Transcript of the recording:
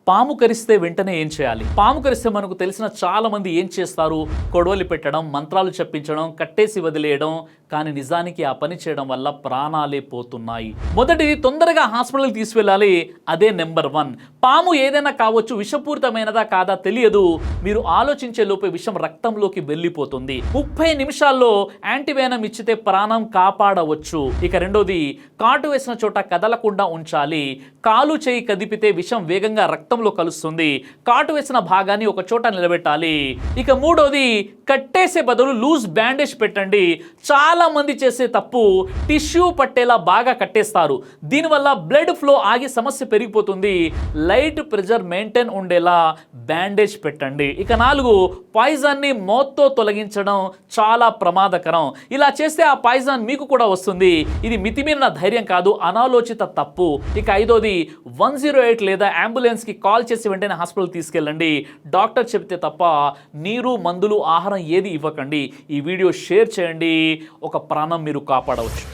పాము కరిస్తే వెంటనే ఏం చేయాలి? పాము కరిస్తే మనకు తెలిసిన చాలా మంది ఏం చేస్తారు? కొడవలి పెట్టడం, మంత్రాలు చెప్పించడం, కట్టేసి వదిలేయడం. కానీ నిజానికి ఆ పని చేయడం వల్ల ప్రాణాలే పోతున్నాయి. మొదటిది, తొందరగా హాస్పిటల్కి తీసుకెళ్ళాలి. అదే నెంబర్ 1. పాము ఏదైనా కావచ్చు, విషపూరితమైనదా కాదా తెలియదు. మీరు ఆలోచించే లోపే విషం రక్తంలోకి వెళ్ళిపోతుంది. 30 నిమిషాల్లో యాంటీవేనం ఇచ్చితే ప్రాణం కాపాడవచ్చు. ఇక రెండోది, కాటు వేసిన చోట కదలకుండా ఉంచాలి. కాలు చేయి కదిపితే విషం వేగంగా రక్తంలో కలుస్తుంది. కాటు వేసిన భాగాన్ని ఒక చోట నిలబెట్టాలి. ఇక మూడోది, కట్టేసే బదులు లూజ్ బ్యాండేజ్ పెట్టండి. చాలా మంది చేసే తప్పు, టిష్యూ పట్టేలా బాగా కట్టేస్తారు. దీనివల్ల బ్లడ్ ఫ్లో ఆగి సమస్య పెరిగిపోతుంది. లైట్ ప్రెజర్ మెయింటైన్ ఉండేలా బ్యాండేజ్ పెట్టండి. ఇక 4, పాయిజన్ని మౌత్తో తొలగించడం చాలా ప్రమాదకరం. ఇలా చేస్తే ఆ పాయిజన్ మీకు కూడా వస్తుంది. ఇది మితిమీరిన ధైర్యం కాదు, అనాలోచిత తప్పు. ఇక 5వది, 108 లేదా అంబులెన్స్కి కాల్ చేసి వెంటనే హాస్పిటల్ తీసుకెళ్ళండి. డాక్టర్ చెబితే తప్ప నీరు, మందులు, ఆహారం ఏది ఇవ్వకండి. ఈ వీడియో షేర్ చేయండి. ఒక ప్రాణం మీరు కాపాడవచ్చు.